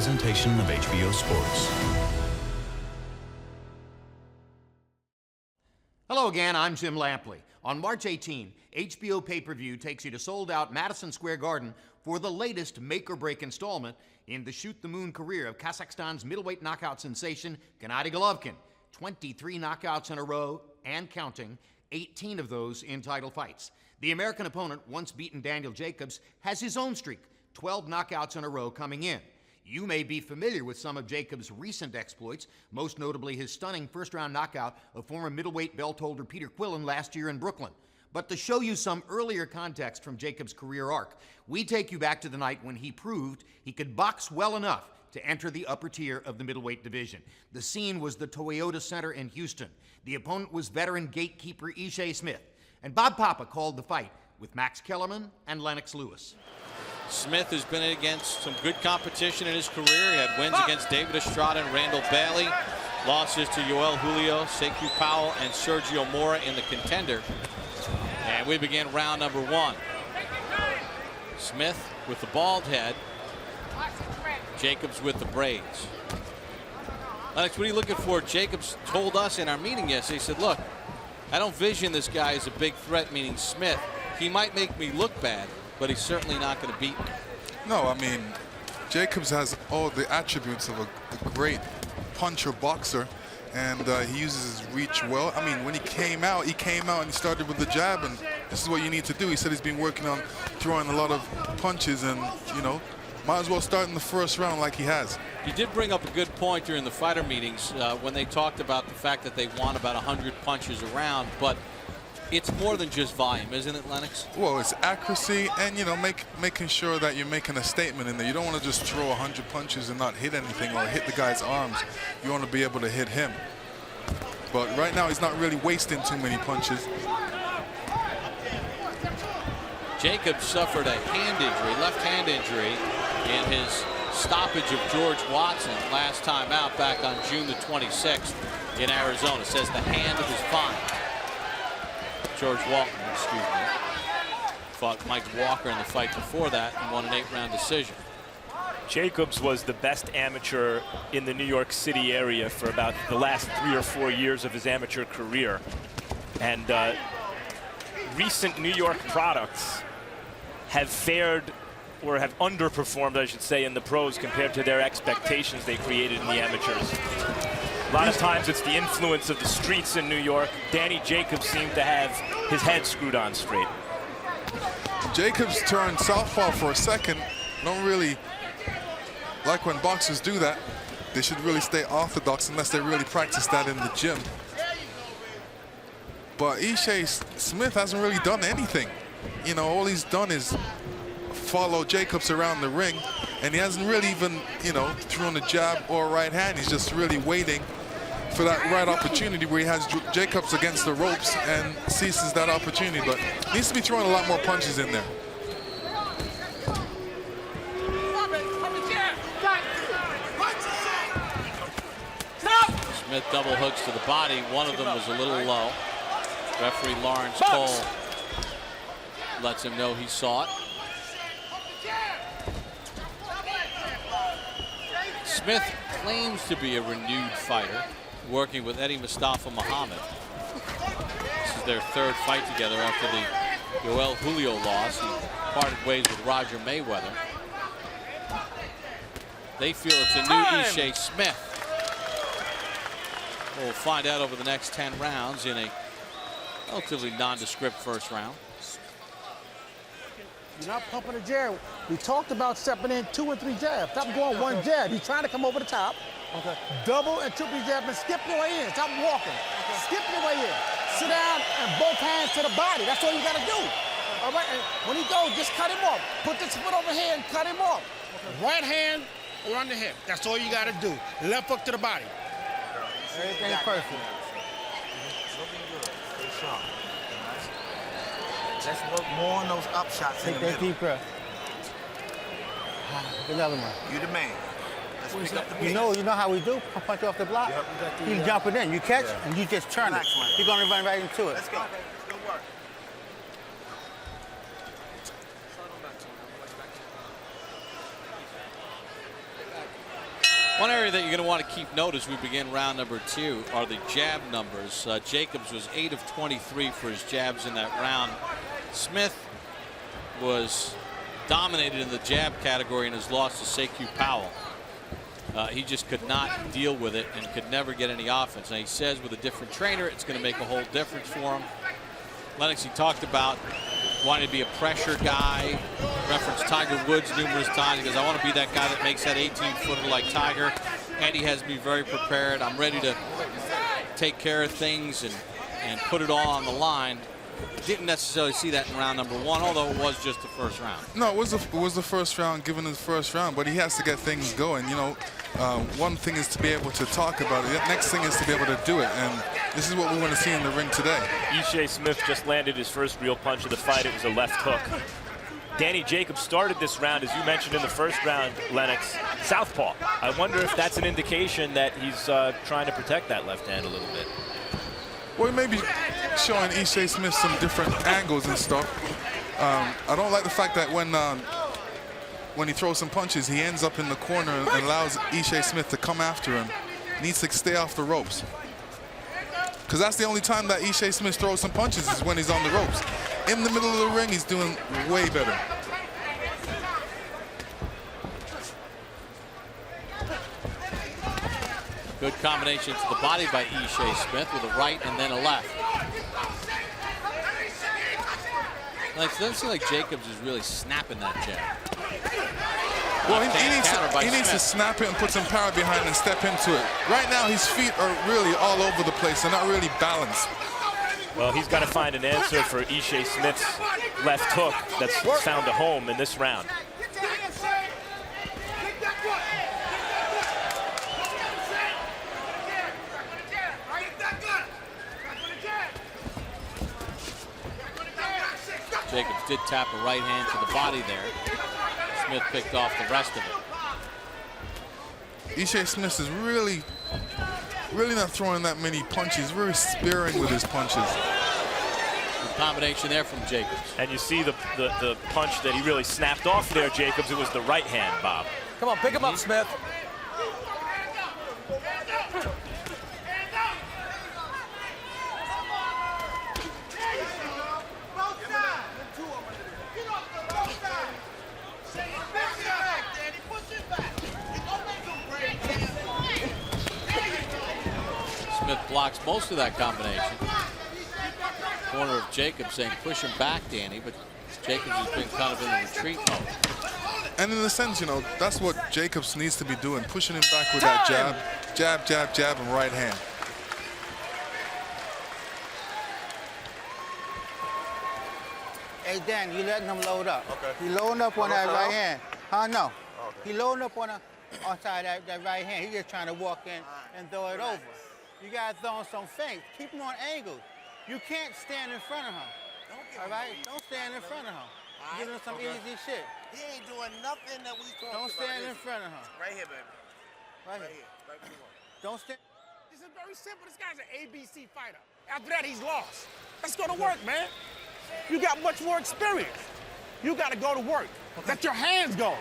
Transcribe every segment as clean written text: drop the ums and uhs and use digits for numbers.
presentation of HBO Sports. Hello again, I'm Jim Lampley. On March 18, HBO pay-per-view takes you to sold-out Madison Square Garden for the latest make-or-break installment in the shoot-the-moon career of Kazakhstan's middleweight knockout sensation, Gennady Golovkin. 23 knockouts in a row and counting, 18 of those in title fights. The American opponent, once beaten Daniel Jacobs, has his own streak, 12 knockouts in a row coming in. You may be familiar with some of Jacobs' recent exploits, most notably his stunning first-round knockout of former middleweight belt holder Peter Quillen last year in Brooklyn. But to show you some earlier context from Jacobs' career arc, we take you back to the night when he proved he could box well enough to enter the upper tier of the middleweight division. The scene was the Toyota Center in Houston. The opponent was veteran gatekeeper Ishe Smith. And Bob Papa called the fight with Max Kellerman and Lennox Lewis. Smith has been against some good competition in his career. He had wins against David Estrada and Randall Bailey. Losses to Yoel Julio, Sekou Powell, and Sergio Mora in the contender. And we begin round number one. Smith with the bald head. Jacobs with the braids. Lennox, what are you looking for? Jacobs told us in our meeting yesterday, he said, look, I don't vision this guy as a big threat, meaning Smith. He might make me look bad, but he's certainly not going to beat me. No, I mean, Jacobs has all the attributes of a great puncher boxer, and he uses his reach well. I mean, when he came out and he started with the jab, and this is what you need to do. He said he's been working on throwing a lot of punches, and, you know, might as well start in the first round like he has. You did bring up a good point during the fighter meetings when they talked about the fact that they want about 100 punches around, but it's more than just volume, isn't it, Lennox? Well, it's accuracy and, you know, making sure that you're making a statement in there. You don't want to just throw 100 punches and not hit anything or hit the guy's arms. You want to be able to hit him. But right now, he's not really wasting too many punches. Jacobs suffered a hand injury, left hand injury, in his stoppage of George Watson last time out back on June the 26th in Arizona. Says the hand is fine. George Walton, excuse me, fought Mike Walker in the fight before that and won an 8-round decision. Jacobs was the best amateur in the New York City area for about the last 3 or 4 years of his amateur career. And recent New York products have fared, or have underperformed, I should say, in the pros compared to their expectations they created in the amateurs. A lot of times it's the influence of the streets in New York. Danny Jacobs seemed to have his head screwed on straight. Jacobs turned southpaw for a second. Don't really like when boxers do that. They should really stay orthodox unless they really practice that in the gym. But Ishe Smith hasn't really done anything. You know, all he's done is follow Jacobs around the ring, and he hasn't really even, you know, thrown a jab or a right hand. He's just really waiting for that right opportunity where he has Jacobs against the ropes and seizes that opportunity, but needs to be throwing a lot more punches in there. Smith double hooks to the body. One of them was a little low. Referee Lawrence Cole lets him know he saw it. Smith claims to be a renewed fighter, working with Eddie Mustafa Muhammad. This is their third fight together after the Yoel Julio loss. He parted ways with Roger Mayweather. They feel it's a new Ishe Smith. We'll find out over the next 10 rounds in a relatively nondescript first round. You're not pumping the jab. We talked about stepping in 2 and 3 jabs. Stop going one jab. He's trying to come over the top. Okay. Double and triple jab and skip your way in. Stop walking. Okay. Skip your way in. Sit down and both hands to the body. That's all you got to do. Okay. All right. And when he goes, just cut him off. Put this foot over here and cut him off. Okay. Right hand around the hip. That's all you got to do. Left hook to the body. Everything's perfect. Looking good. Stay sharp. Let's work more on those up shots in the middle. Take that deep breath. Another one. You the man. Let's pick up the pace. You know how we do? Punch you off the block. Yep. He's jumping in. You catch and you just turn it. You're going to run right into it. Let's go. Good work. One area that you're going to want to keep note as we begin round number 2 are the jab numbers. Jacobs was 8 of 23 for his jabs in that round. Smith was dominated in the jab category in his loss to Sekou Powell. He just could not deal with it and could never get any offense. Now he says with a different trainer it's going to make a whole difference for him. Lennox, he talked about wanting to be a pressure guy, referenced Tiger Woods numerous times. He goes, I want to be that guy that makes that 18-footer like Tiger. Andy has me very prepared. I'm ready to take care of things and put it all on the line. Didn't necessarily see that in round number 1, although it was just the first round. No, it was the first round, given the first round, but he has to get things going. You know, one thing is to be able to talk about it. The next thing is to be able to do it, and this is what we want to see in the ring today. Ishe Smith just landed his first real punch of the fight. It was a left hook. Danny Jacobs started this round, as you mentioned in the first round, Lennox, southpaw. I wonder if that's an indication that he's trying to protect that left hand a little bit. Well, he may be showing Ishe Smith some different angles and stuff. I don't like the fact that when he throws some punches, he ends up in the corner and allows Ishe Smith to come after him. He needs to stay off the ropes. Because that's the only time that Ishe Smith throws some punches is when he's on the ropes. In the middle of the ring, he's doing way better. Good combination to the body by Ishe Smith with a right and then a left. It doesn't seem like Jacobs is really snapping that jab. Well, he needs to snap it and put some power behind it and step into it. Right now, his feet are really all over the place. They're not really balanced. Well, he's got to find an answer for Ishe Smith's left hook that's found a home in this round. Jacobs did tap a right hand to the body there. Smith picked off the rest of it. Ishe Smith is really not throwing that many punches, very sparing with his punches. Good combination there from Jacobs. And you see the punch that he really snapped off there, Jacobs. It was the right hand, Bob. Come on, pick him up, Smith. Smith blocks most of that combination. Corner of Jacobs saying push him back, Danny, but Jacobs has been kind of in the retreat mode. And in a sense, you know, that's what Jacobs needs to be doing, pushing him back with that jab, and right hand. Hey, Dan, you letting him load up. Okay. He loading up on that right hand. No. Okay. He loading up on side that right hand. He just trying to walk in and throw it over. You got to throw him some feints. Keep him on angles. You can't stand in front of him. All right? Don't stand in front of him. Give him some easy shit. He ain't doing nothing that we talked about. Don't stand in front of him. Right here, baby. Right here. Right where you want. Don't stand. This is very simple. This guy's an ABC fighter. After that, he's lost. Let's go to work, man. You got much more experience. You got to go to work. Let your hands go.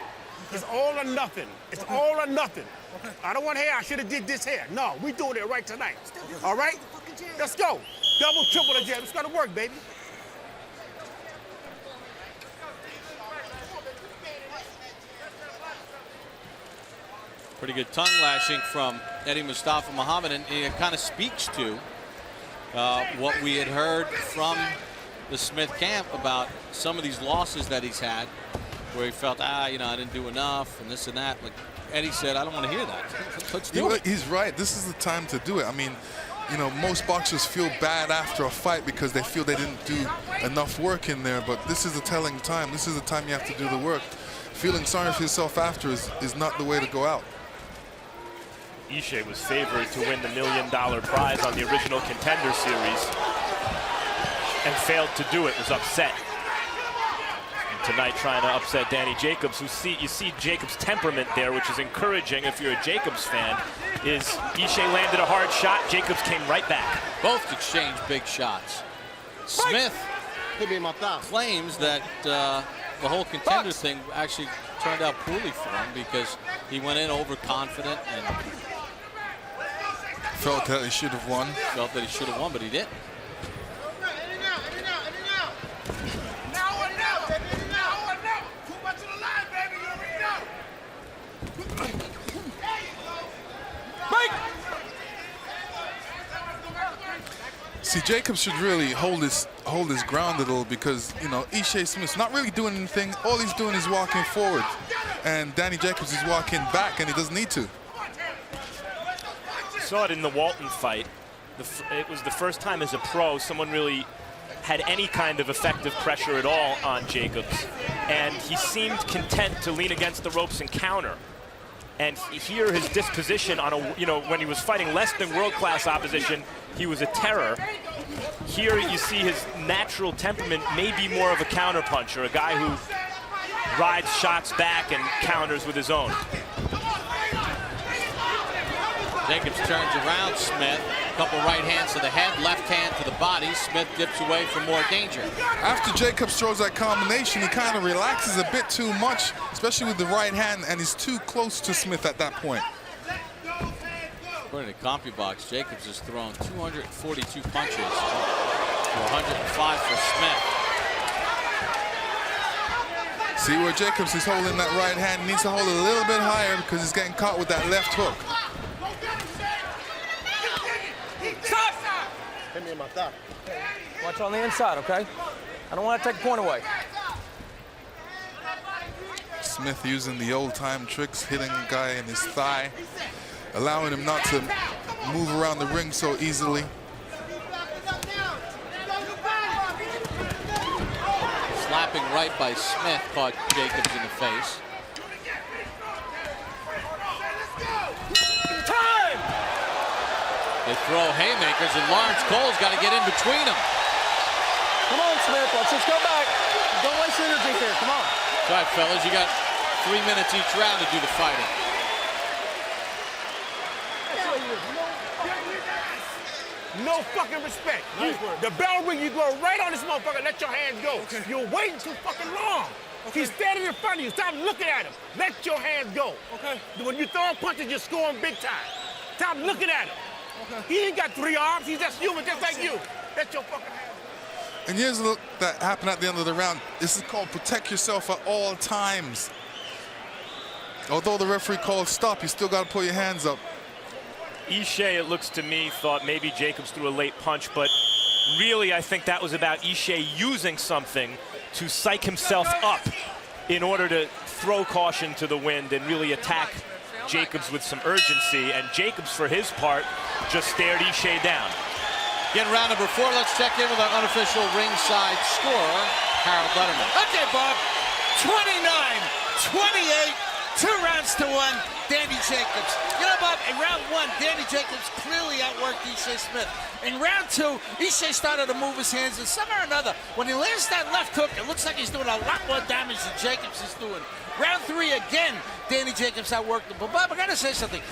It's all or nothing. It's all or nothing. I don't want hair. I should have did this hair. No, we doing it right tonight. All right? Let's go. Double, triple the jab. Let's go to work, baby. Pretty good tongue lashing from Eddie Mustafa Muhammad, and it kind of speaks to what we had heard from the Smith camp about some of these losses that he's had, where he felt, I didn't do enough and this and that. Like Eddie said, I don't want to hear that. Let's do it. He's right. This is the time to do it. I mean, you know, most boxers feel bad after a fight because they feel they didn't do enough work in there, but this is a telling time. This is the time you have to do the work. Feeling sorry for yourself after is not the way to go out. Ishe was favored to win the $1 million prize on the original Contender Series and failed to do it, was upset. And tonight trying to upset Danny Jacobs, you see Jacobs' temperament there, which is encouraging if you're a Jacobs fan, is Ishe landed a hard shot, Jacobs came right back. Both exchanged big shots. Smith claims that the whole Contender thing actually turned out poorly for him because he went in overconfident and felt that he should have won. Felt that he should have won, but he didn't. See, Jacobs should really hold his ground a little because, you know, Ishe Smith's not really doing anything. All he's doing is walking forward. And Danny Jacobs is walking back, and he doesn't need to. Saw it in the Walton fight. It was the first time as a pro someone really had any kind of effective pressure at all on Jacobs. And he seemed content to lean against the ropes and counter. And here his disposition on a, you know, when he was fighting less than world-class opposition, he was a terror. Here you see his natural temperament may be more of a counterpuncher, a guy who rides shots back and counters with his own. Jacobs turns around Smith. A couple right hands to the head, left hand to the body. Smith dips away for more danger. After Jacobs throws that combination, he kind of relaxes a bit too much, especially with the right hand, and he's too close to Smith at that point. According to CompuBox, Jacobs has thrown 242 punches to 105 for Smith. See where Jacobs is holding that right hand. He needs to hold it a little bit higher because he's getting caught with that left hook. Stop! Hit me in my thigh. Watch on the inside, okay? I don't want to take the point away. Smith using the old-time tricks, hitting the guy in his thigh, allowing him not to move around the ring so easily. Slapping right by Smith caught Jacobs in the face. Time! They throw haymakers, and Lawrence Cole's got to get in between them. Come on, Smith. Let's just go back. Don't waste energy here. Come on. All right, fellas, you got 3 minutes each round to do the fighting. No fucking respect. The bell ring, you go right on this motherfucker, let your hands go. Okay. You're waiting too fucking long. Okay. He's standing in front of you. Stop looking at him. Let your hands go. Okay. When you throw punches, you're scoring big time. Stop looking at him. Okay. He ain't got 3 arms. He's just human, just like you. Let your fucking hands go. And here's a look that happened at the end of the round. This is called protect yourself at all times. Although the referee called stop, you still got to put your hands up. Ishe, it looks to me, thought maybe Jacobs threw a late punch, but really I think that was about Ishe using something to psych himself up in order to throw caution to the wind and really attack Jacobs with some urgency. And Jacobs, for his part, just stared Ishe down. Getting round number 4, let's check in with our unofficial ringside scorer, Harold Letterman. Okay, Bob. 29-28. 2 rounds to 1, Danny Jacobs. You know, Bob, in round 1, Danny Jacobs clearly outworked Ishe Smith. In round 2, Ishe started to move his hands, and somehow or another, when he lands that left hook, it looks like he's doing a lot more damage than Jacobs is doing. Round 3, again, Danny Jacobs outworked him. But, Bob, I got to say something.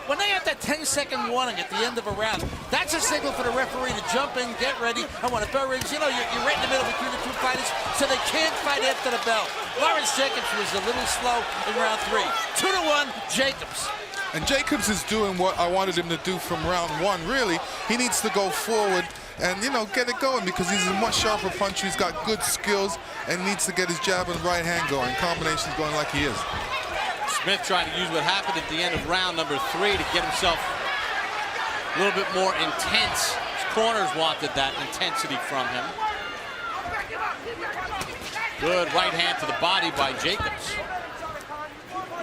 When they have that 10-second warning at the end of a round, that's a signal for the referee to jump in, get ready, and when the bell rings, you know, you're right in the middle between the 2 fighters, so they can't fight after the bell. Lawrence Jacobs was a little slow in round 3. 2-1, Jacobs. And Jacobs is doing what I wanted him to do from round 1, really. He needs to go forward and, you know, get it going because he's a much sharper puncher. He's got good skills and needs to get his jab and right hand going. Combinations going like he is. Smith trying to use what happened at the end of round number 3 to get himself a little bit more intense. His corners wanted that intensity from him. Good right hand to the body by Jacobs.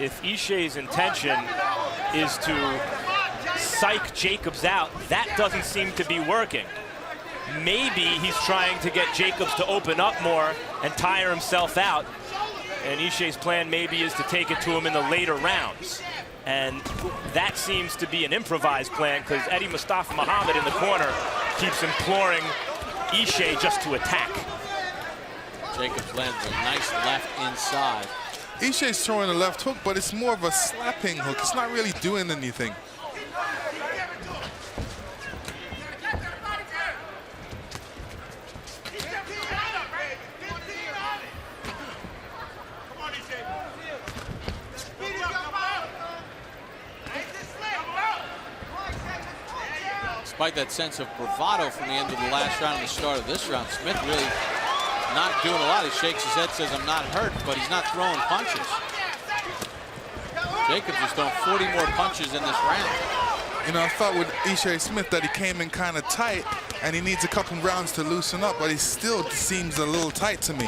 If Ishe's intention is to psych Jacobs out, that doesn't seem to be working. Maybe he's trying to get Jacobs to open up more and tire himself out. And Ishe's plan maybe is to take it to him in the later rounds. And that seems to be an improvised plan because Eddie Mustafa Muhammad in the corner keeps imploring Ishe just to attack. Jacobs lands a nice left inside. Ishe's throwing a left hook, but it's more of a slapping hook. It's not really doing anything. Despite that sense of bravado from the end of the last round and the start of this round, Smith really not doing a lot. He shakes his head, says, I'm not hurt, but he's not throwing punches. Jacobs is throwing 40 more punches in this round. You know, I thought with Ishe Smith that he came in kind of tight, and he needs a couple rounds to loosen up, but he still seems a little tight to me.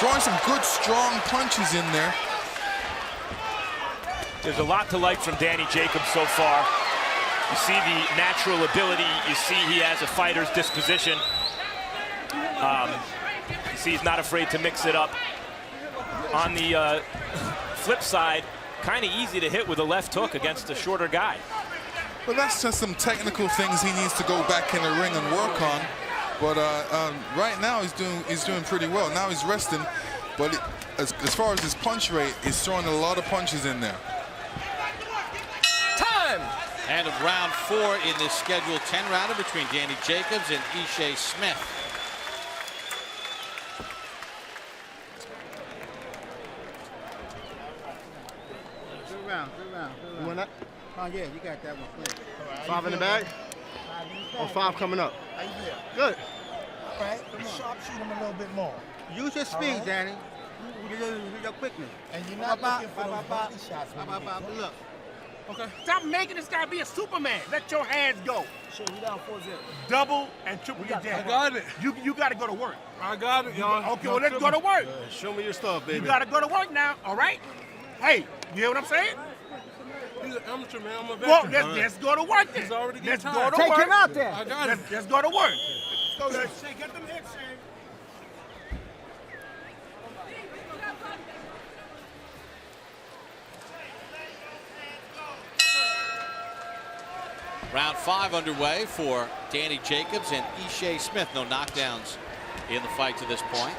Throwing some good, strong punches in there. There's a lot to like from Danny Jacobs so far. You see the natural ability. You see he has a fighter's disposition. You see he's not afraid to mix it up. On the flip side, kind of easy to hit with a left hook against a shorter guy. But that's just some technical things he needs to go back in the ring and work on. But right now he's doing pretty well. Now he's resting, but as far as his punch rate, he's throwing a lot of punches in there. Time! And of round 4 in this scheduled 10-rounder between Danny Jacobs and Ishe Smith. Good round. You want that? Oh, yeah, you got that one. Clear. 5 in the bag? Or 5 coming up? Good. All right, sharpshoot him a little bit more. Use your speed, Danny. Use your quickness. And you're not looking for those body shots. Look. Okay. Stop making this guy be a Superman. Let your hands go. Shit, we down 4-0. Double and triple your jab. I got it. You got to go to work. I got it, y'all. Okay, well, let's go to work. Show me your stuff, baby. You got to go to work now, all right? Hey, you hear what I'm saying? He's an amateur, man. I'm a Well, veteran. let's go to work then. He's already Let's getting go tired. to Take work. him out there. I got it. Let's go to work. Go, Shay, get them hits, Shay. Round 5 underway for Danny Jacobs and Ishe Smith. No knockdowns in the fight to this point.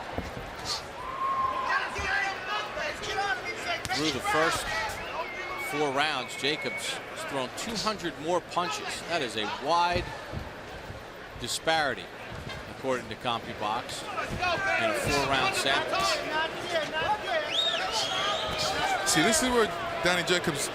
Through the first 4 rounds, Jacobs has thrown 200 more punches. That is a wide disparity, according to CompuBox, in a 4-round sample. See, this is where Danny Jacobs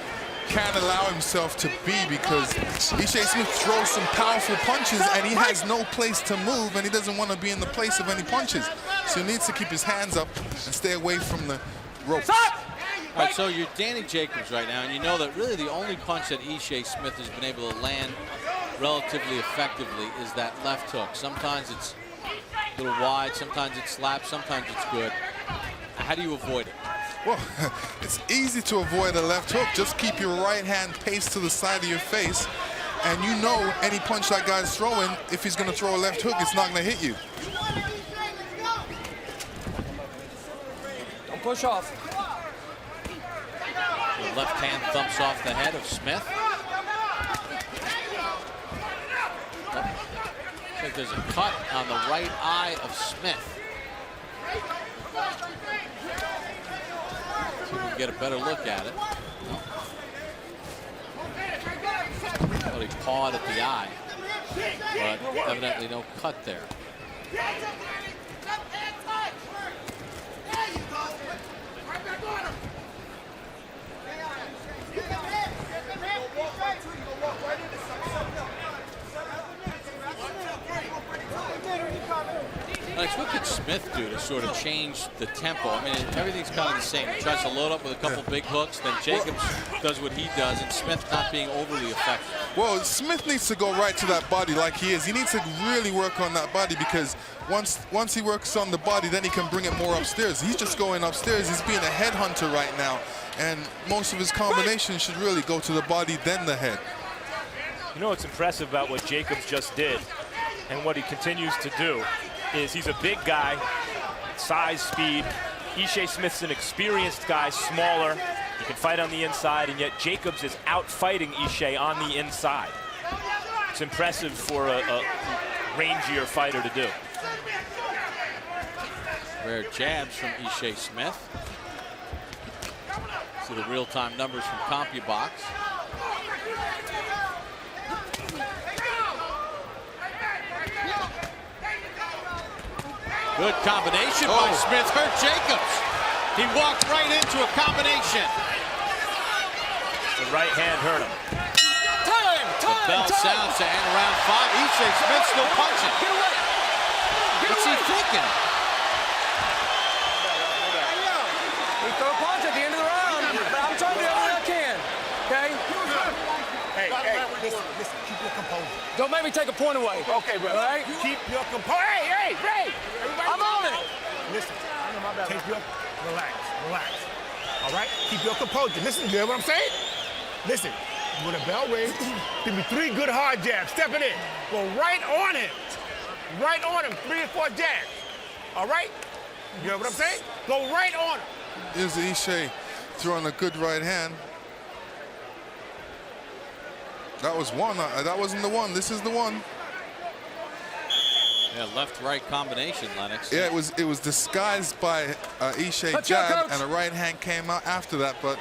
can't allow himself to be, because Ishe Smith throws some powerful punches and he has no place to move, and he doesn't want to be in the place of any punches. So he needs to keep his hands up and stay away from the ropes. All right, so you're Danny Jacobs right now, and you know that really the only punch that Ishe Smith has been able to land relatively effectively is that left hook. Sometimes it's a little wide, sometimes it slaps, sometimes it's good. How do you avoid it? Well, it's easy to avoid a left hook. Just keep your right hand paced to the side of your face, and you know any punch that guy's throwing, if he's going to throw a left hook, it's not going to hit you. Don't push off. The left hand thumps off the head of Smith. I think there's a cut on the right eye of Smith. See if we can get a better look at it. Well, he pawed at the eye, but evidently no cut there. Alex, what could Smith do to sort of change the tempo? I mean, everything's kind of the same. He tries to load up with a couple big hooks, then Jacobs does what he does, and Smith not being overly effective. Well, Smith needs to go right to that body like he is. He needs to really work on that body, because once he works on the body, then he can bring it more upstairs. He's just going upstairs. He's being a headhunter right now, and most of his combinations should really go to the body, then the head. You know what's impressive about what Jacobs just did and what he continues to do is he's a big guy, size, speed. Ishe Smith's an experienced guy, smaller. He can fight on the inside, and yet Jacobs is out-fighting Ishe on the inside. It's impressive for a rangier fighter to do. Rare jabs from Ishe Smith. See the real-time numbers from CompuBox. Good combination by Smith. Hurt Jacobs. He walked right into a combination. The right hand hurt him. Time! The bell sounds to end round 5. Ishe Smith still punching. What's he thinking? We throw a punch at the end of the round, but I'm trying to do everything I can. Okay? Hey, listen, keep your composure. Don't make me take a point away. Okay, bro. All right? Keep your composure. Hey, everybody. I'm on it. Listen, relax. All right? Keep your composure. Listen, you hear what I'm saying? Listen, when a bell rings, give me 3 good hard jabs. Step it in. Go right on him. Right on him. 3 or 4 jabs. All right? You hear what I'm saying? Go right on him. Here's Ishe throwing a good right hand. That was one. That wasn't the one. This is the one. Yeah, left-right combination, Lennox. Yeah, it was disguised by Ishe jab, and a right hand came out after that. But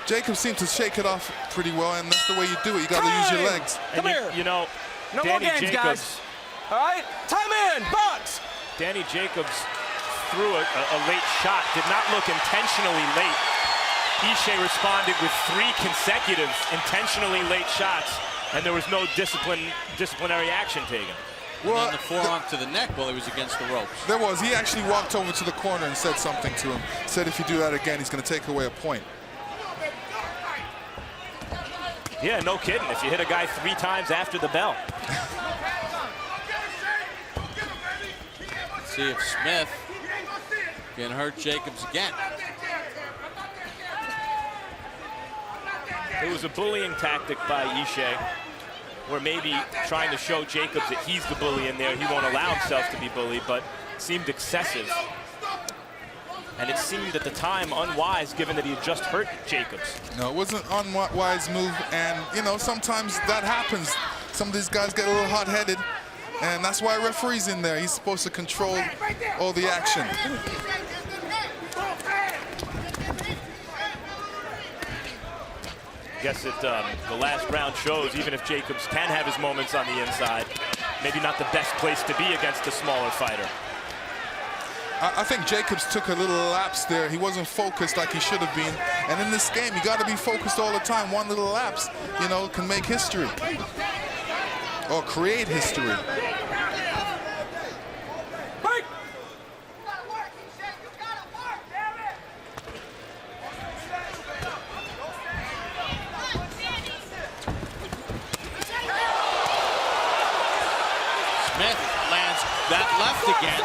Jacobs seemed to shake it off pretty well, and that's the way you do it. You got to use your legs. And you know, no Danny more games, Jacobs. guys. All right, time in, box. Danny Jacobs threw a late shot. Did not look intentionally late. Ishe responded with 3 consecutive intentionally late shots, and there was no disciplinary action taken. And then the forearm to the neck while he was against the ropes. There was. He actually walked over to the corner and said something to him. Said if you do that again, he's going to take away a point. Yeah, no kidding. If you hit a guy 3 times after the bell. Let's see if Smith can hurt Jacobs again. It was a bullying tactic by Ishe, or maybe trying to show Jacobs that he's the bully in there. He won't allow himself to be bullied, but it seemed excessive. And it seemed at the time unwise, given that he had just hurt Jacobs. No, it wasn't an unwise move, and you know, sometimes that happens. Some of these guys get a little hot-headed, and that's why referee's in there. He's supposed to control all the action. I guess that the last round shows, even if Jacobs can have his moments on the inside, maybe not the best place to be against a smaller fighter. I think Jacobs took a little lapse there. He wasn't focused like he should have been. And in this game, you got to be focused all the time. One little lapse, you know, can make history or create history. Smith lands that left again.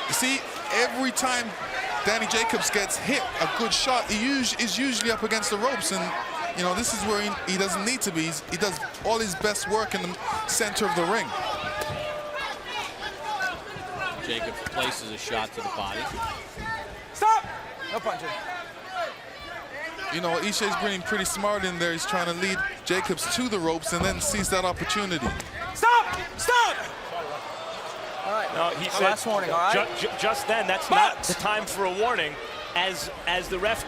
You see, every time Danny Jacobs gets hit a good shot, he is usually up against the ropes, and you know, this is where he doesn't need to be. He does all his best work in the center of the ring. Jacobs places a shot to the body. Stop! No punching. You know, Ishe's being pretty smart in there. He's trying to lead Jacobs to the ropes and then seize that opportunity. Stop! Stop! All right. No, he said, last warning, all right? Just then, that's not the time for a warning. As the ref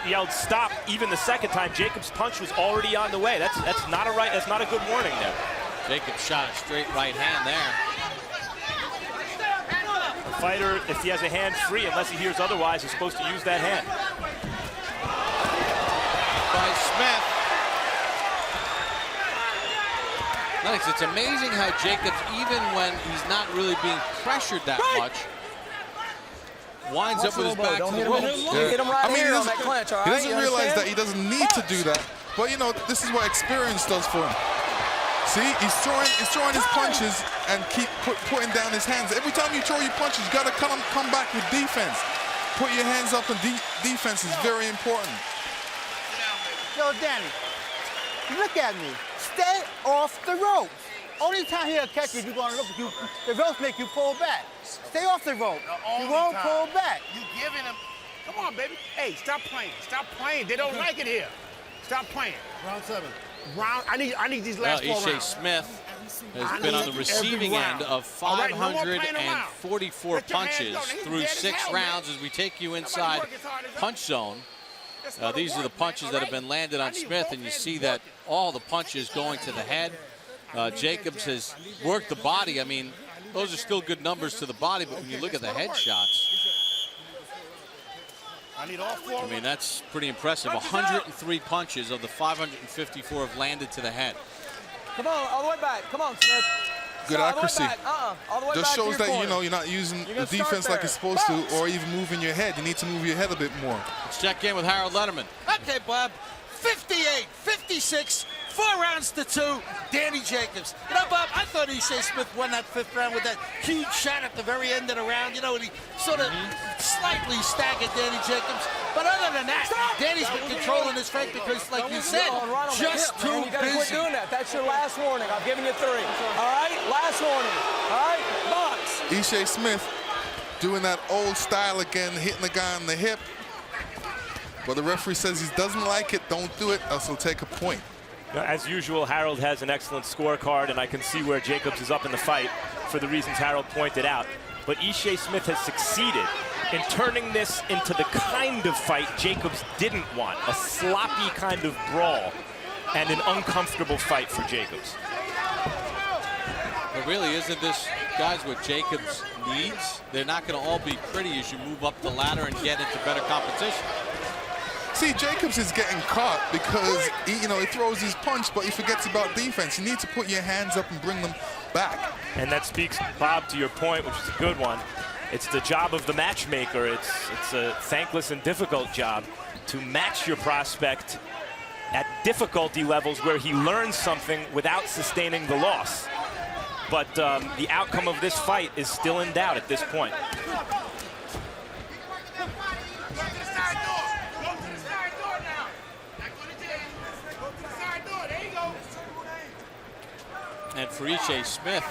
yelled stop, even the second time, Jacobs' punch was already on the way. That's not a good warning there. Jacobs shot a straight right hand there. The fighter, if he has a hand free, unless he hears otherwise, is supposed to use that hand. By Smith. Lennox, it's amazing how Jacobs, even when he's not really being pressured that much, winds up with his back to the ropes. Hit him right here on that clinch, all right? He doesn't realize that he doesn't need to do that. But you know, this is what experience does for him. See, he's throwing his punches and keep putting down his hands. Every time you throw your punches, you got to come back with defense. Put your hands up, and defense is very important. Yo, Danny, look at me. Stay off the ropes. Only time he'll catch you, you're going to look at you. The ropes make you pull back. Stay off the rope. You won't pull back. You giving him. Come on, baby. Hey, stop playing. Stop playing. They don't like it here. Stop playing. Round 7. I need these last 4 rounds. Ishe Smith has been on the receiving end of 544 punches through 6 rounds as we take you inside punch zone. These are the punches that have been landed on Smith, and you see that all the punches going to the head. Jacobs has worked the body. I mean, those are still good numbers to the body, but when you look at the head shots, I mean, that's pretty impressive. 103 punches of the 554 have landed to the head. Come on, all the way back. Come on, Smith. Good accuracy. All the way Just back shows to your that, corner. you're not using You're the gonna start defense like there. you're supposed to, or even moving your head. You need to move your head a bit more. Let's check in with Harold Letterman. Okay, Bob. 58, 56, 4 rounds to 2. Danny Jacobs. You know, Bob, I thought Ishe Smith won that 5th round with that huge shot at the very end of the round. You know, and he sort of slightly staggered Danny Jacobs. But other than that, Danny's been controlling his fight because, like you said, just too You gotta quit busy. doing that. That's your last warning. I've given you 3. All right? Last warning. All right? Box. Ishe Smith doing that old style again, hitting the guy on the hip. But the referee says he doesn't like it. Don't do it, else he'll take a point. As usual, Harold has an excellent scorecard, and I can see where Jacobs is up in the fight for the reasons Harold pointed out. But Ishe Smith has succeeded in turning this into the kind of fight Jacobs didn't want, a sloppy kind of brawl and an uncomfortable fight for Jacobs. But really, isn't this, guys, what Jacobs needs? They're not going to all be pretty as you move up the ladder and get into better competition. See, Jacobs is getting caught because he throws his punch, but he forgets about defense. You need to put your hands up and bring them back. And that speaks, Bob, to your point, which is a good one. It's the job of the matchmaker. It's a thankless and difficult job to match your prospect at difficulty levels where he learns something without sustaining the loss. But the outcome of this fight is still in doubt at this point. And for Ishe Smith,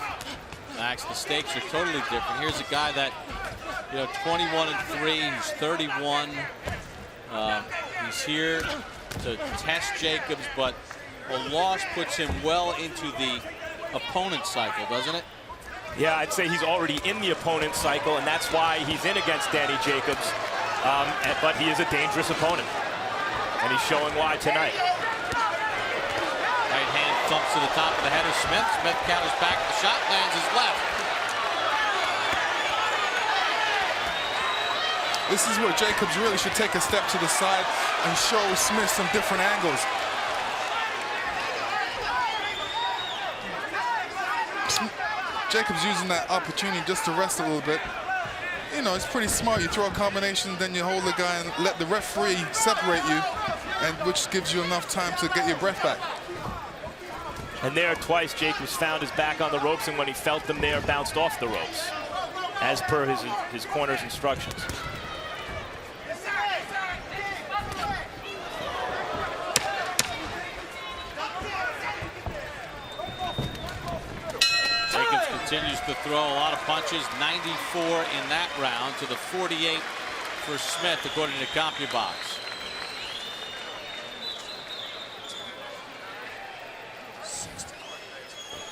Max, the stakes are totally different. Here's a guy that, 21-3, he's 31. He's here to test Jacobs, but a loss puts him well into the opponent cycle, doesn't it? Yeah, I'd say he's already in the opponent cycle, and that's why he's in against Danny Jacobs. But he is a dangerous opponent, and he's showing why tonight. Right hand thumps to the top of the head of Smith. Smith counters back. The shot lands his left. This is where Jacobs really should take a step to the side and show Smith some different angles. Jacobs using that opportunity just to rest a little bit. It's pretty smart. You throw a combination, then you hold the guy and let the referee separate you, and which gives you enough time to get your breath back. And there twice, Jacobs found his back on the ropes, and when he felt them there, bounced off the ropes, as per his corner's instructions. Jacobs continues to throw a lot of punches. 94 in that round to the 48 for Smith, according to CompuBox.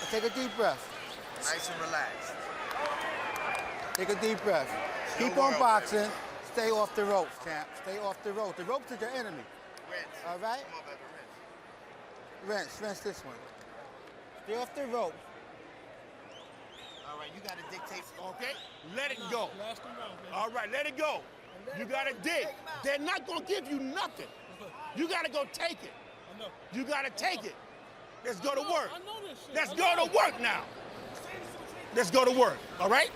Take a deep breath. Nice and relaxed. Take a deep breath. Keep on boxing. Stay off the ropes, champ. Stay off the ropes. The ropes is your enemy. Rinse. All right? Come on, baby, Rinse this one. Stay off the rope. All right, you got to dictate. Okay? Let it go. All right, let it go. You got to dig. They're not going to give you nothing. You got to go take it. You got to take it. Let's go to work. Let's go to work now. Let's go to work, all right?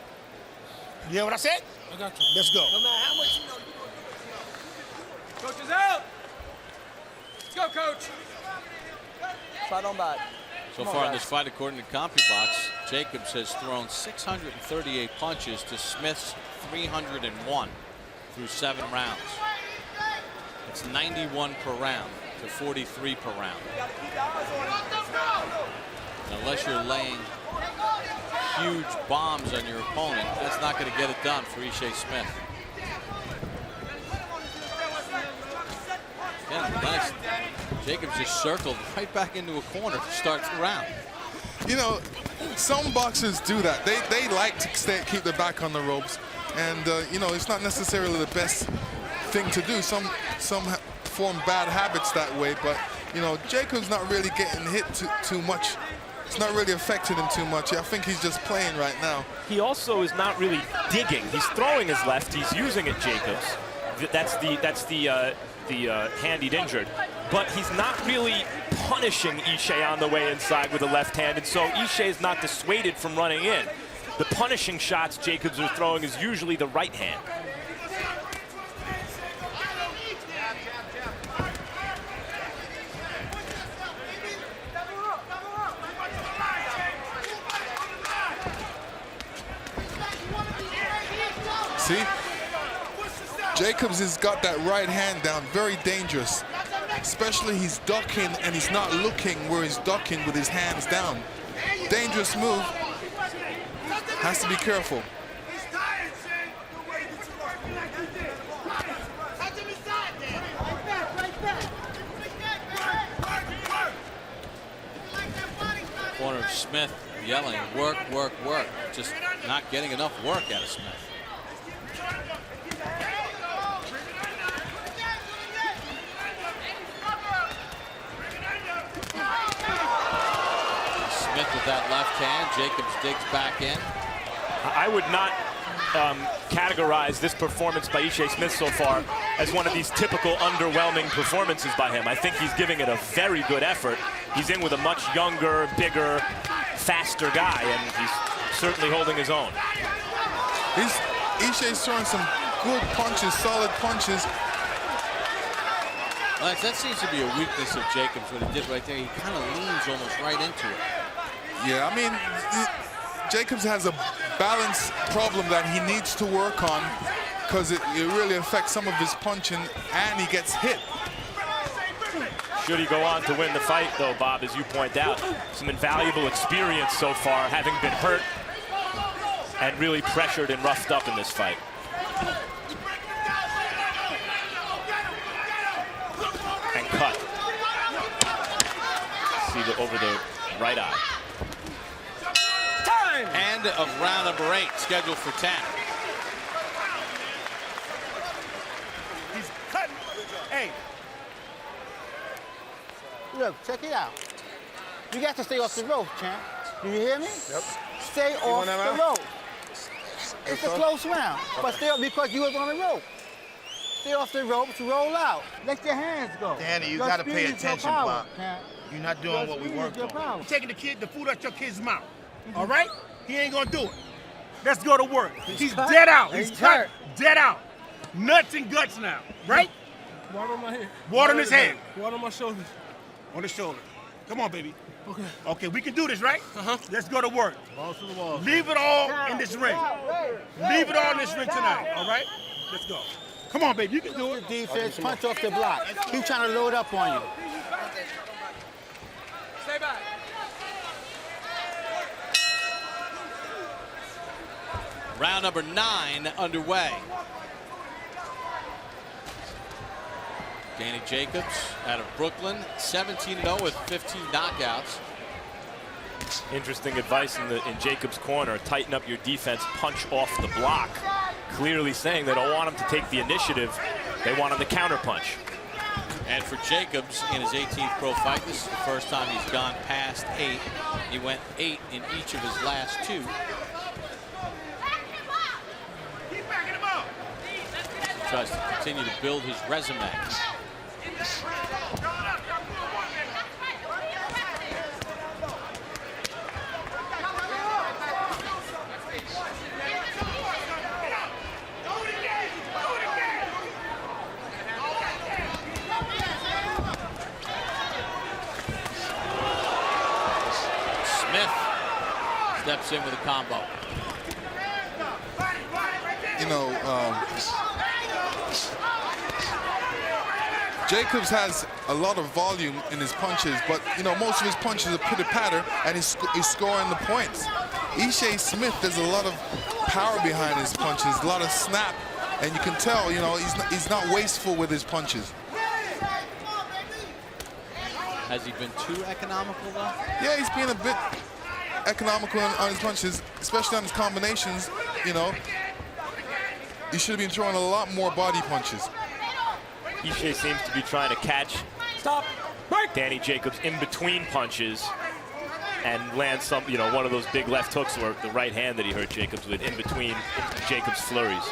You hear what I said? I got you. Let's go. No matter how much you know, you gonna do it. Coach is out. Let's go, coach. Fight on back. So far in this fight, according to CompuBox, Jacobs has thrown 638 punches to Smith's 301 through 7 rounds. It's 91 per round to 43 per round. Unless you're laying huge bombs on your opponent, that's not going to get it done for Ishe Smith. Yeah, nice. Jacobs just circled right back into a corner to start the round. Some boxers do that. They like to keep their back on the ropes, and it's not necessarily the best thing to do. Some form bad habits that way, but Jacobs not really getting hit too much. It's not really affecting him too much. I think he's just playing right now. He also is not really digging. He's throwing his left. He's using it, Jacobs. That's the hand he'd injured. but he's not really punishing Ishe on the way inside with a left hand, and so Ishe is not dissuaded from running in. The punishing shots Jacobs are throwing is usually the right hand. See? Jacobs has got that right hand down, very dangerous. Especially he's ducking and he's not looking where he's ducking with his hands down. Dangerous move. Has to be careful. Corner of Smith yelling, work, work, work. Just not getting enough work out of Smith. Smith with that left hand. Jacobs digs back in. I would not categorize this performance by Ishe Smith so far as one of these typical underwhelming performances by him. I think he's giving it a very good effort. He's in with a much younger, bigger, faster guy, and he's certainly holding his own. Ishe's throwing some good punches, solid punches. Lex, that seems to be a weakness of Jacobs, what he did right there. He kind of leans almost right into it. Yeah, I mean, Jacobs has a balance problem that he needs to work on because it really affects some of his punching, and he gets hit. Should he go on to win the fight, though, Bob, as you point out, some invaluable experience so far, having been hurt and really pressured and roughed up in this fight. And cut. See over the right eye. Time! End of round number 8, scheduled for 10. He's cutting. Hey. Look, check it out. You got to stay off the rope, champ. Do you hear me? Yep. Stay off the rope. It's a close round, but stay off because you was on the rope. Stay off the rope to roll out. Let your hands go. Danny, you Your got to speed pay is your attention, power, Bob. champ. You're not doing what we worked on. You're taking the food out your kid's mouth. All right? He ain't gonna do it. Let's go to work. He's dead out. He's cut. Dead out. Nuts and guts now. Right? Water on my head. Water on his head. Water on my shoulders. On his shoulder. Come on, baby. Okay. Okay, we can do this, right? Uh-huh. Let's go to work. Balls to the wall. Leave it all in this ring. Leave it all in this ring tonight. All right? Let's go. Come on, baby. You can do it. Defense, punch off the block. He's trying to load up on you. Stay back. Round number 9 underway. Danny Jacobs out of Brooklyn, 17-0 with 15 knockouts. Interesting advice in Jacobs' corner. Tighten up your defense, punch off the block. Clearly saying they don't want him to take the initiative. They want him to counterpunch. And for Jacobs, in his 18th pro fight, this is the first time he's gone past 8. He went 8 in each of his last 2. Tries to continue to build his resume. Smith steps in with a combo. You know, Jacobs has a lot of volume in his punches, but you know most of his punches are pitter-patter, and he's scoring the points. Ishe Smith, there's a lot of power behind his punches, a lot of snap, and you can tell, you know, he's not wasteful with his punches. Has he been too economical though? Yeah, he's been a bit economical on his punches, especially on his combinations. You know, he should have been throwing a lot more body punches. Ishe seems to be trying to catch Danny Jacobs in between punches and land some, you know, one of those big left hooks or the right hand that he hurt Jacobs with in between Jacobs' flurries.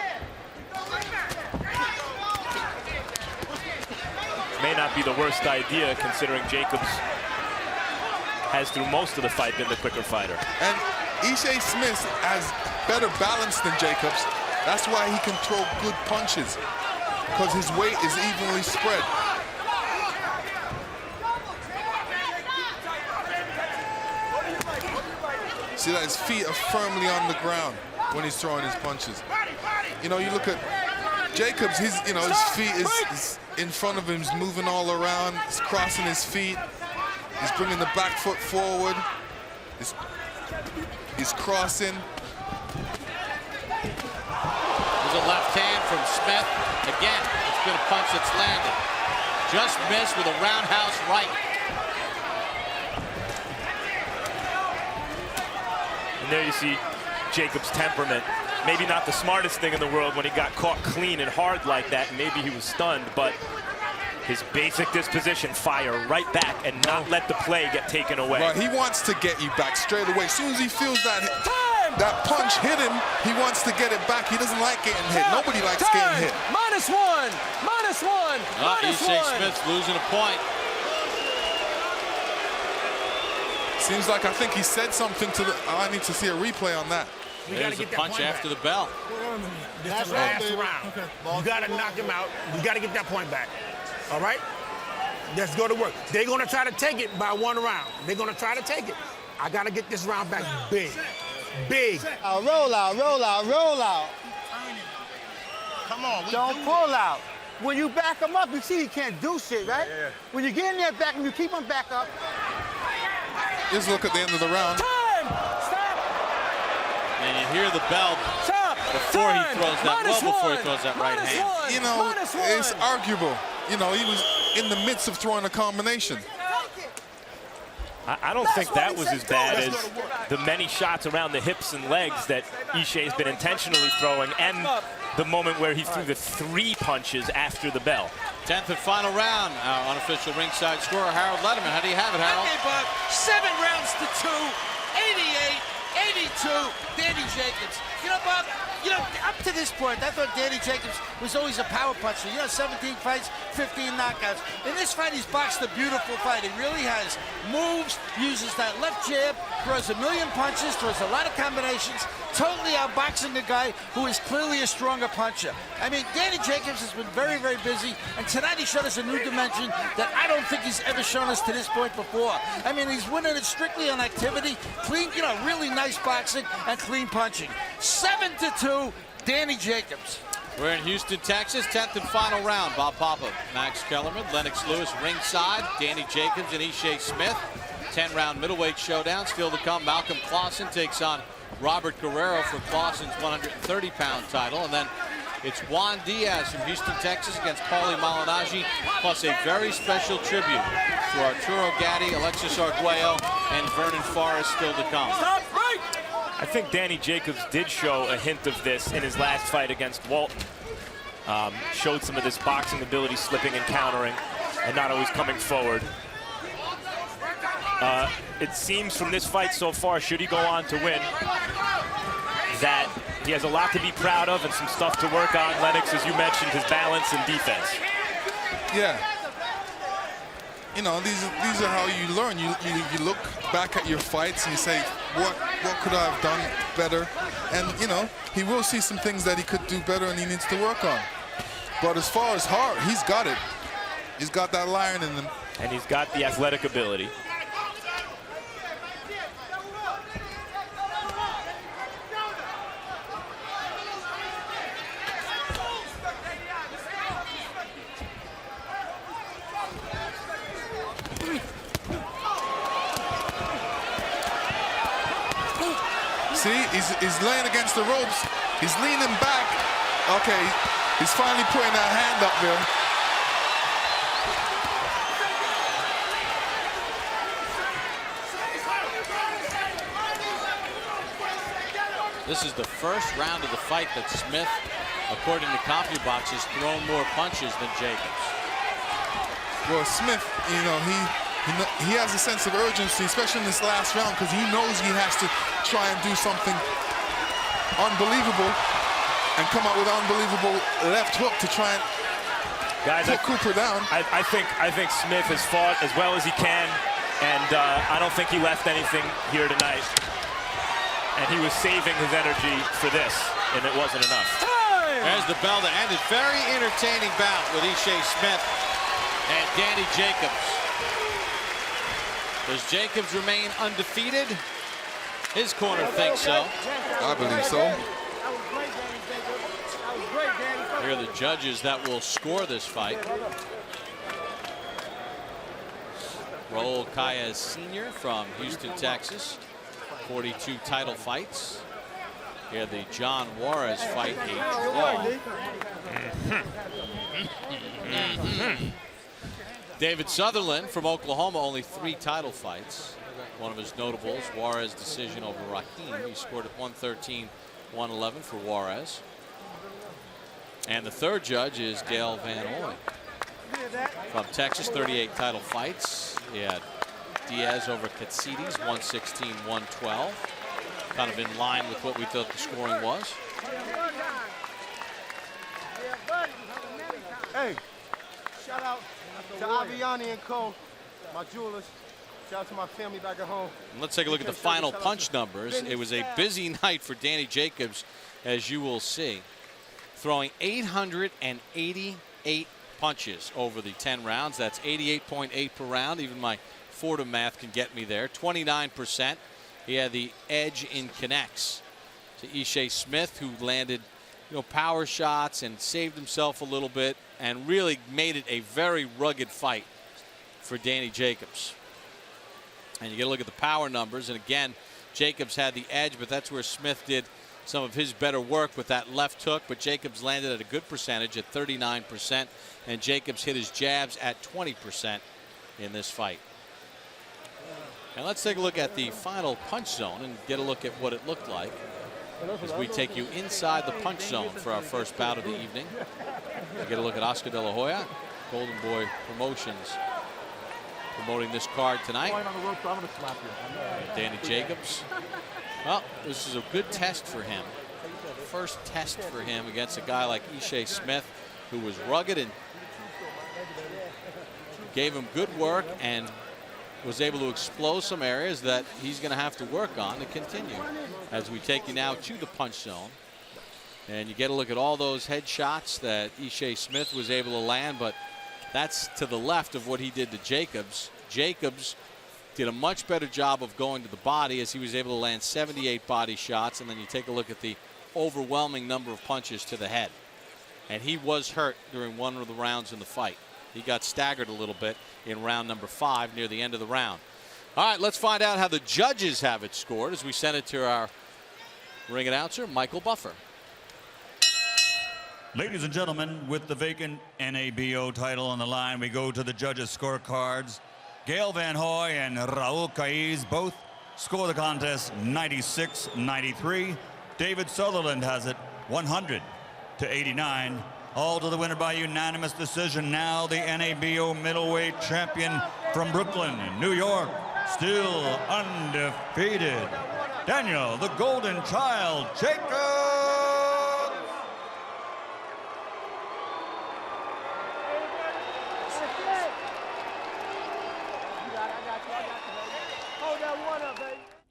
may not be the worst idea, considering Jacobs has, through most of the fight, been the quicker fighter. And Ishe Smith has better balance than Jacobs. That's why he can throw good punches, because his weight is evenly spread. See that his feet are firmly on the ground when he's throwing his punches. You know, you look at Jacobs, his feet is in front of him, he's moving all around, he's crossing his feet, he's bringing the back foot forward, he's crossing. There's a left hand from Smith. Again, it's been a punch that's landed. Just missed with a roundhouse right. And there you see Jacobs' temperament. Maybe not the smartest thing in the world when he got caught clean and hard like that. Maybe he was stunned, but his basic disposition, fire right back and not let the play get taken away. Right, he wants to get you back straight away. As soon as he feels that punch hit him, he wants to get it back. He doesn't like getting hit. Nobody likes getting hit. -1. -1. Ishe Smith's losing a point. Seems like I think he said something to the... I need to see a replay on that. There's a punch after the bell. That's last round. You got to knock him out. You got to get that point back. All right? Let's go to work. They're going to try to take it by 1 round. They're going to try to take it. I got to get this round back big. Big. Roll out, roll out, roll out. Come on. Don't pull out. When you back him up, you see he can't do shit, right? Yeah. When you get in there back him, you keep him back up. Let's look at the end of the round. And you hear the bell before he throws that, before he throws that right hand. You know, it's arguable. You know, he was in the midst of throwing a combination. I don't think that was as bad as the many shots around the hips and legs that Ishe has been intentionally throwing, and the moment where he threw the 3 punches after the bell. 10th and final round. Our unofficial ringside scorer, Harold Letterman. How do you have it, Harold? Okay, Bob. 7 rounds to 2, 88-82, Danny Jacobs. You know, Bob, up to this point, I thought Danny Jacobs was always a power puncher. 17 fights, 15 knockouts. In this fight, he's boxed a beautiful fight. He really has. Moves, uses that left jab, throws a million punches, throws a lot of combinations, totally outboxing the guy who is clearly a stronger puncher. I mean, Danny Jacobs has been very, very busy, and tonight he showed us a new dimension that I don't think he's ever shown us to this point before. I mean, he's winning it strictly on activity, clean, really nice boxing and clean punching. 7-2, Danny Jacobs. We're in Houston, Texas, 10th and final round. Bob Papa, Max Kellerman, Lennox Lewis ringside, Danny Jacobs and Ishe Smith. 10-round middleweight showdown still to come. Malcolm Clausen takes on Robert Guerrero for Clausen's 130-pound title. And then it's Juan Diaz from Houston, Texas against Paulie Malignaggi, plus a very special tribute to Arturo Gatti, Alexis Arguello, and Vernon Forrest still to come. I think Danny Jacobs did show a hint of this in his last fight against Walton. Showed some of this boxing ability, slipping and countering, and not always coming forward. It seems from this fight so far, should he go on to win, that he has a lot to be proud of and some stuff to work on. Lennox, as you mentioned, his balance and defense. Yeah. You know, these are how you learn. You look back at your fights and you say, what could I have done better? And, you know, he will see some things that he could do better and he needs to work on. But as far as heart, he's got it. He's got that lion in him. And he's got the athletic ability. See, he's laying against the ropes. He's leaning back. Okay, he's finally putting that hand up there. This is the first round of the fight that Smith, according to CompuBox, has thrown more punches than Jacobs. Well, Smith, you know, he has a sense of urgency, especially in this last round, because he knows he has to try and do something unbelievable and come out with an unbelievable left hook to try and Guys, put Cooper down. I think Smith has fought as well as he can, and I don't think he left anything here tonight. And he was saving his energy for this, and it wasn't enough. There's the bell to end it. Very entertaining bout with Ishe Smith and Danny Jacobs. Does Jacobs remain undefeated? His corner thinks so. I believe so. Here are the judges that will score this fight. Raul Caillas Sr. from Houston, Texas. 42 title fights. Here the John Juarez fight, a draw. David Sutherland from Oklahoma, only 3 title fights. One of his notables, Juarez decision over Raheem. He scored at 113-111 for Juarez. And the third judge is Gail Van Hoy from Texas, 38 title fights. He had Diaz over Katsides, 116-112. Kind of in line with what we thought the scoring was. Hey, shout out to Aviani and Co., my jewelers. Shout out to my family back at home. And let's take a look at the final punch numbers. It was a busy night for Danny Jacobs, as you will see, throwing 888 punches over the 10 rounds. That's 88.8 per round. Even my Fordham math can get me there. 29%. He had the edge in connects to Ishe Smith, who landed, power shots and saved himself a little bit and really made it a very rugged fight for Danny Jacobs. And you get a look at the power numbers, and again, Jacobs had the edge, but that's where Smith did some of his better work with that left hook. But Jacobs landed at a good percentage at 39%, and Jacobs hit his jabs at 20% in this fight. And let's take a look at the final punch zone and get a look at what it looked like as we take you inside the punch zone for our first bout of the evening. We get a look at Oscar De La Hoya, Golden Boy Promotions, promoting this card tonight. Danny Jacobs. Well, this is a good test for him. First test for him against a guy like Ishe Smith, who was rugged and gave him good work and was able to explode some areas that he's going to have to work on to continue. As we take you now to the punch zone, and you get a look at all those head shots that Ishe Smith was able to land, but that's to the left of what he did to Jacobs. Jacobs did a much better job of going to the body, as he was able to land 78 body shots, and then you take a look at the overwhelming number of punches to the head. And he was hurt during one of the rounds in the fight. He got staggered a little bit in round number 5 near the end of the round. All right, let's find out how the judges have it scored as we send it to our ring announcer, Michael Buffer. Ladies and gentlemen, with the vacant NABO title on the line, we go to the judges' scorecards. Gail Van Hoy and Raul Caillas both score the contest 96-93. David Sutherland has it 100-89. All to the winner by unanimous decision. Now the NABO middleweight champion from Brooklyn, New York, still undefeated, Daniel the Golden Child Jacobs.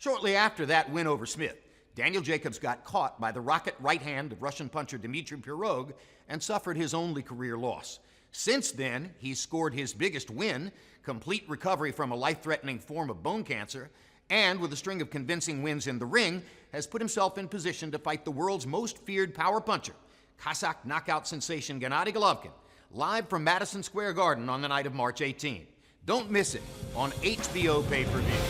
Shortly after that win over Smith, Daniel Jacobs got caught by the rocket right hand of Russian puncher Dmitry Pirog and suffered his only career loss. Since then, he's scored his biggest win, complete recovery from a life-threatening form of bone cancer, and with a string of convincing wins in the ring, has put himself in position to fight the world's most feared power puncher, Kazakh knockout sensation Gennady Golovkin, live from Madison Square Garden on the night of March 18. Don't miss it on HBO pay-per-view.